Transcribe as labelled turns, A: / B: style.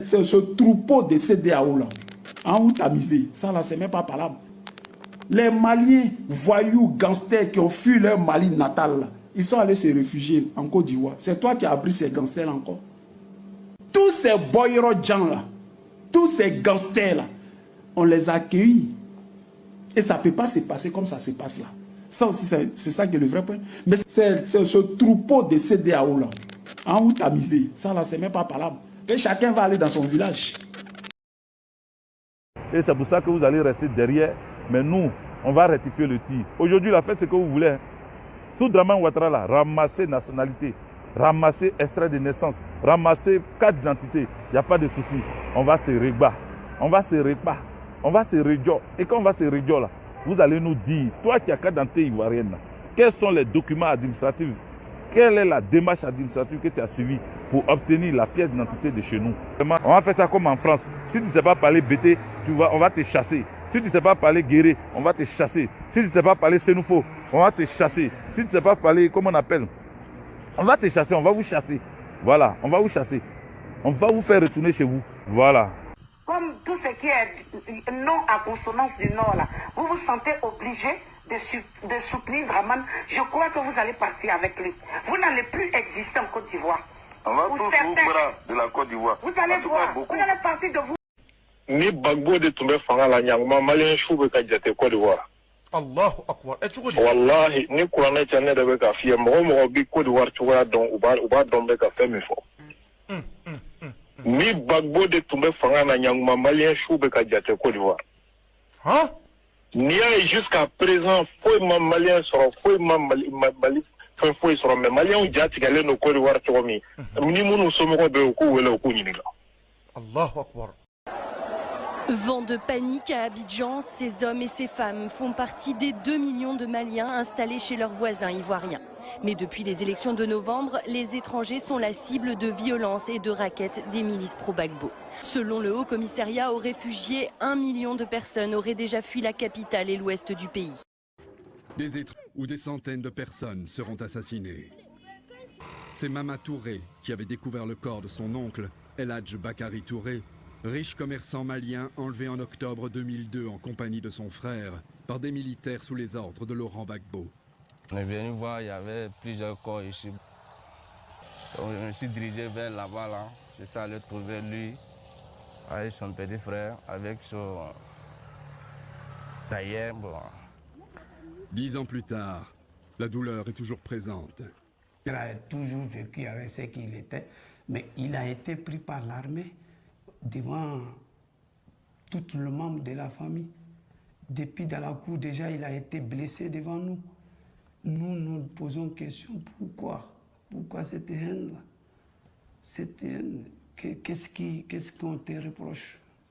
A: C'est ce troupeau de CEDEAO là. En haut tamisé. Ça là, c'est même pas parlable. Les Maliens, voyous, gangsters qui ont fui leur Mali natal là, ils sont allés se réfugier en Côte d'Ivoire. C'est toi qui as pris ces gangsters là encore. Tous ces boyero gens là, tous ces gangsters là, on les a accueillis. Et ça ne peut pas se passer comme ça se passe là. Ça aussi, c'est ça qui est le vrai point. Mais c'est ce troupeau de CEDEAO là. En haut tamisé. Ça là, c'est même pas parlable. Et chacun va aller dans son village.
B: Et c'est pour ça que vous allez rester derrière. Mais nous, on va rectifier le tir. Aujourd'hui, la fête, c'est que vous voulez. Sous Draman Ouattara, là, ramasser nationalité, ramasser extrait de naissance, ramasser carte d'identité. Il n'y a pas de souci. On va se rébattre. On va se rébattre. On va se réduire. Et quand on va se réduire, là, vous allez nous dire, toi qui as carte d'identité ivoirienne, là, quels sont les documents administratifs? Quelle est la démarche administrative que tu as suivie pour obtenir la pièce d'identité de chez nous? On va faire ça comme en France. Si tu ne sais pas parler BT, on va te chasser. Si tu ne sais pas parler Guéré, on va te chasser. Si tu ne sais pas parler Sénoufo, on va te chasser. Si tu ne sais pas parler, comment on appelle? On va te chasser, on va vous chasser. Voilà, on va vous chasser. On va vous faire retourner chez vous. Voilà.
C: Comme tout ce qui est non à consonance du Nord, là, vous vous sentez obligé de soutenir Draman. Je crois que vous allez partir avec lui. Vous n'allez plus exister en Côte d'Ivoire.
D: On va tous vous prendre de la Côte d'Ivoire.
C: Vous allez voir, vous allez partir de vous.
D: Ni Bagbo de tomber fanga la nyangma malien choube ka jate Côte d'Ivoire.
E: Allahu akbar.
D: Wallahi ni Qur'an chane de be ka fiye mo bi Côte d'Ivoire choura don uba don be ka femi fo. Ni Bagbo de tomber fanga la nyangma malien choube ka jate Côte d'Ivoire.
E: Hein?
D: Ni a jusqu'à présent foi malien sera foi Mali foi sera mais malien jati gale no Côte d'Ivoire chomi. Ni munu somo ko be ko wele ko nyiniga.
E: Allahu akbar.
F: Vent de panique à Abidjan, ces hommes et ces femmes font partie des 2 millions de Maliens installés chez leurs voisins ivoiriens. Mais depuis les élections de novembre, les étrangers sont la cible de violences et de rackets des milices pro-Gbagbo. Selon le Haut Commissariat aux réfugiés, 1 million de personnes auraient déjà fui la capitale et l'ouest du pays.
G: Des étrangers ou des centaines de personnes seront assassinées. C'est Mama Touré qui avait découvert le corps de son oncle, El Hadj Bakari Touré, riche commerçant malien enlevé en octobre 2002 en compagnie de son frère par des militaires sous les ordres de Laurent Gbagbo.
H: On est venu voir, il y avait plusieurs corps ici. Donc, je me suis dirigé vers là-bas, là. J'étais allé trouver lui, avec son petit frère, avec son tailleur. Bon.
G: 10 ans plus tard, la douleur est toujours présente.
I: Il a toujours vécu avec ce qu'il était, mais il a été pris par l'armée devant tout le membre de la famille. Depuis dans la cour, déjà, il a été blessé devant nous. Nous nous posons question, pourquoi? Pourquoi cette haine-là? Cette haine, qu'est-ce qu'on te reproche?